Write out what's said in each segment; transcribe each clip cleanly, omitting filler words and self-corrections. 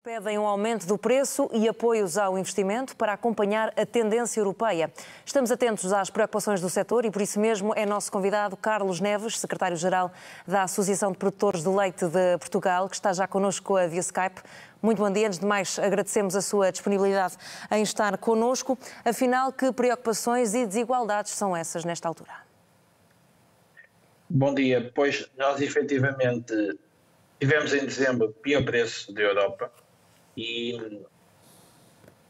Pedem um aumento do preço e apoios ao investimento para acompanhar a tendência europeia. Estamos atentos às preocupações do setor e por isso mesmo é nosso convidado Carlos Neves, secretário-geral da Associação de Produtores de Leite de Portugal, que está já connosco via Skype. Muito bom dia. Antes de mais, agradecemos a sua disponibilidade em estar connosco. Afinal, que preocupações e desigualdades são essas nesta altura? Bom dia. Pois nós efetivamente tivemos em dezembro o pior preço da Europa e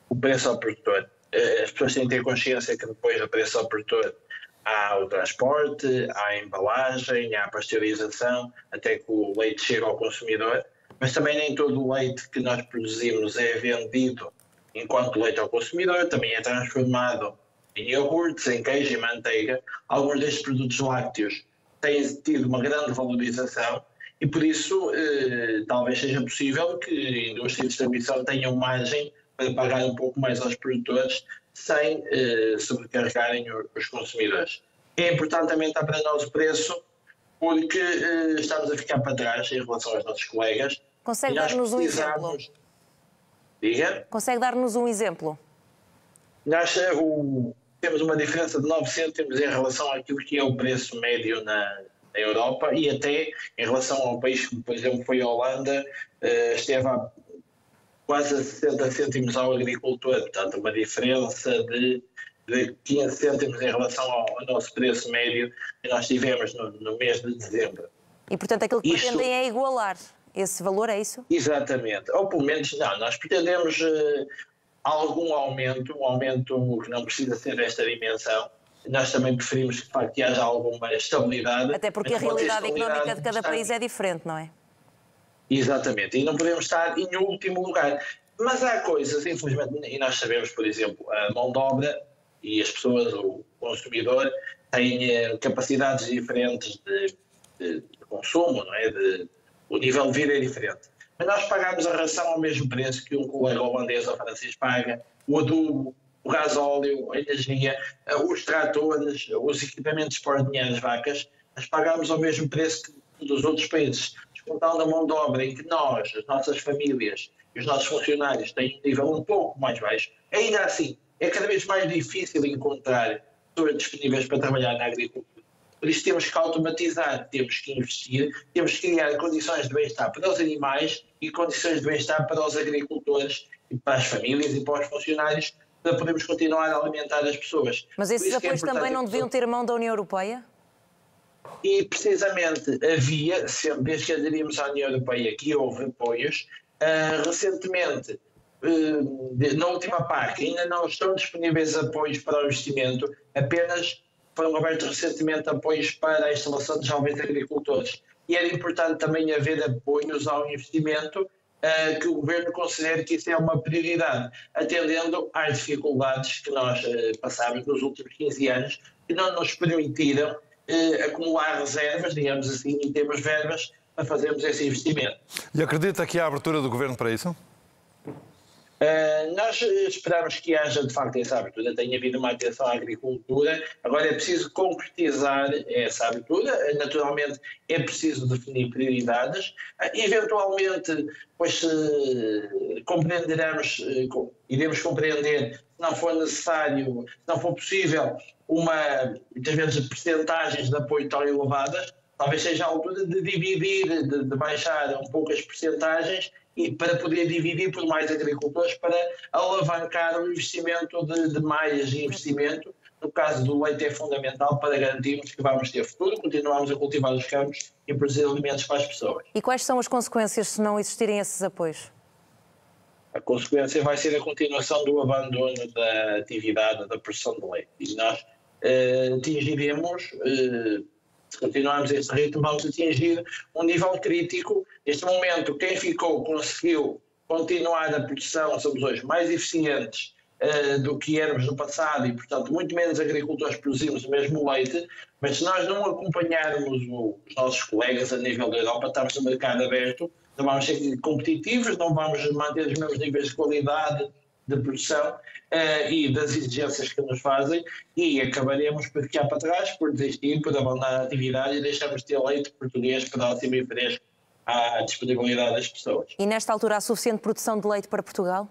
o preço ao produtor. As pessoas têm que ter consciência que depois do preço ao produtor há o transporte, há a embalagem, há a pasteurização, até que o leite chega ao consumidor, mas também nem todo o leite que nós produzimos é vendido enquanto leite ao consumidor, também é transformado em iogurtes, em queijo e manteiga. Alguns destes produtos lácteos têm tido uma grande valorização e por isso talvez seja possível que a indústria de distribuição tenha margem para pagar um pouco mais aos produtores sem sobrecarregarem os consumidores. É importante também estar para nós o preço porque estamos a ficar para trás em relação aos nossos colegas. Consegue dar-nos um exemplo? Diga? Consegue dar-nos um exemplo? Nós temos uma diferença de 9 cêntimos em relação àquilo que é o preço médio na Europa e até em relação ao país como, por exemplo, foi a Holanda, esteve a quase a 60 cêntimos ao agricultor, portanto uma diferença de 15 cêntimos em relação ao nosso preço médio que nós tivemos no mês de dezembro. E, portanto, aquilo que pretendem é igualar esse valor, é isso? Exatamente. Ou pelo menos, não, nós pretendemos algum aumento, um aumento que não precisa ser desta dimensão. Nós também preferimos que, de facto, haja alguma estabilidade. Até porque a realidade económica de cada país é diferente, não é? Exatamente, e não podemos estar em último lugar. Mas há coisas, infelizmente, e nós sabemos, por exemplo, a mão de obra e as pessoas, o consumidor, têm capacidades diferentes de consumo, não é? O nível de vida é diferente. Mas nós pagamos a ração ao mesmo preço que um colega holandês ou francês paga, o adubo, o gasóleo, a energia, os tratores, os equipamentos para ordenhar as vacas, nós pagamos ao mesmo preço que dos outros países. Descontando a mão de obra em que nós, as nossas famílias e os nossos funcionários têm um nível um pouco mais baixo, ainda assim é cada vez mais difícil encontrar pessoas disponíveis para trabalhar na agricultura. Por isso temos que automatizar, temos que investir, temos que criar condições de bem-estar para os animais e condições de bem-estar para os agricultores e para as famílias e para os funcionários para podermos continuar a alimentar as pessoas. Mas esses apoios também não deviam ter mão da União Europeia? E precisamente havia, sempre desde que aderimos à União Europeia, que houve apoios. Recentemente, na última PAC, ainda não estão disponíveis apoios para o investimento, apenas foram abertos recentemente apoios para a instalação de jovens agricultores. E era importante também haver apoios ao investimento, que o Governo considere que isso é uma prioridade, atendendo às dificuldades que nós passámos nos últimos 15 anos, que não nos permitiram acumular reservas, digamos assim, e temos verbas para fazermos esse investimento. E acredita que há abertura do Governo para isso? Nós esperamos que haja, de facto, essa abertura, tenha havido uma atenção à agricultura. Agora é preciso concretizar essa abertura, naturalmente é preciso definir prioridades. Eventualmente, pois compreenderemos, iremos compreender, se não for necessário, se não for possível, muitas vezes percentagens de apoio tão elevadas, talvez seja a altura de dividir, de baixar um pouco as percentagens e para poder dividir por mais agricultores para alavancar o investimento de mais investimento. No caso do leite é fundamental para garantirmos que vamos ter futuro, continuamos a cultivar os campos e produzir alimentos para as pessoas. E quais são as consequências se não existirem esses apoios? A consequência vai ser a continuação do abandono da atividade da produção de leite. E nós atingiremos, se continuarmos este ritmo, vamos atingir um nível crítico. Neste momento, quem ficou conseguiu continuar a produção, somos hoje mais eficientes do que éramos no passado e, portanto, muito menos agricultores produzimos o mesmo leite, mas se nós não acompanharmos os nossos colegas a nível da Europa, estamos no mercado aberto, não vamos ser competitivos, não vamos manter os mesmos níveis de qualidade de produção e das exigências que nos fazem e acabaremos por ficar para trás, por desistir, por abandonar a atividade e deixarmos de ter leite português próximo e fresco à disponibilidade das pessoas. E nesta altura há suficiente produção de leite para Portugal?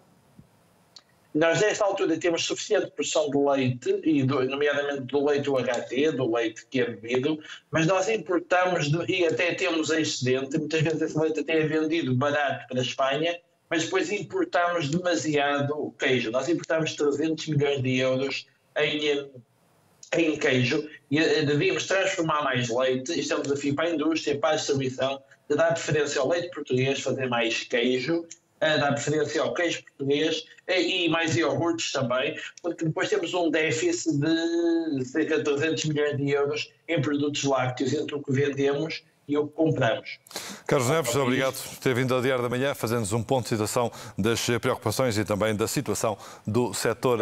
Nós, nesta altura, temos suficiente produção de leite, e nomeadamente do leite UHT, do leite que é bebido, mas nós importamos, e até temos excedente, muitas vezes esse leite até é vendido barato para a Espanha, mas depois importamos demasiado queijo. Nós importamos 300 milhões de euros em queijo e devíamos transformar mais leite. Isto é um desafio para a indústria, para a distribuição, de dar preferência ao leite português, fazer mais queijo, dar preferência ao queijo português e mais iogurtes também, porque depois temos um déficit de cerca de 300 milhões de euros em produtos lácteos entre o que vendemos e o que compramos. Carlos Neves, obrigado por ter vindo ao Diário da Manhã, fazendo-nos um ponto de situação das preocupações e também da situação do setor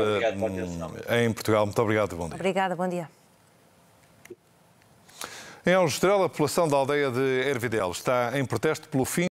em Portugal. Muito obrigado, bom dia. Obrigada, bom dia. Em Aljustrel, a população da aldeia de Ervidel está em protesto pelo fim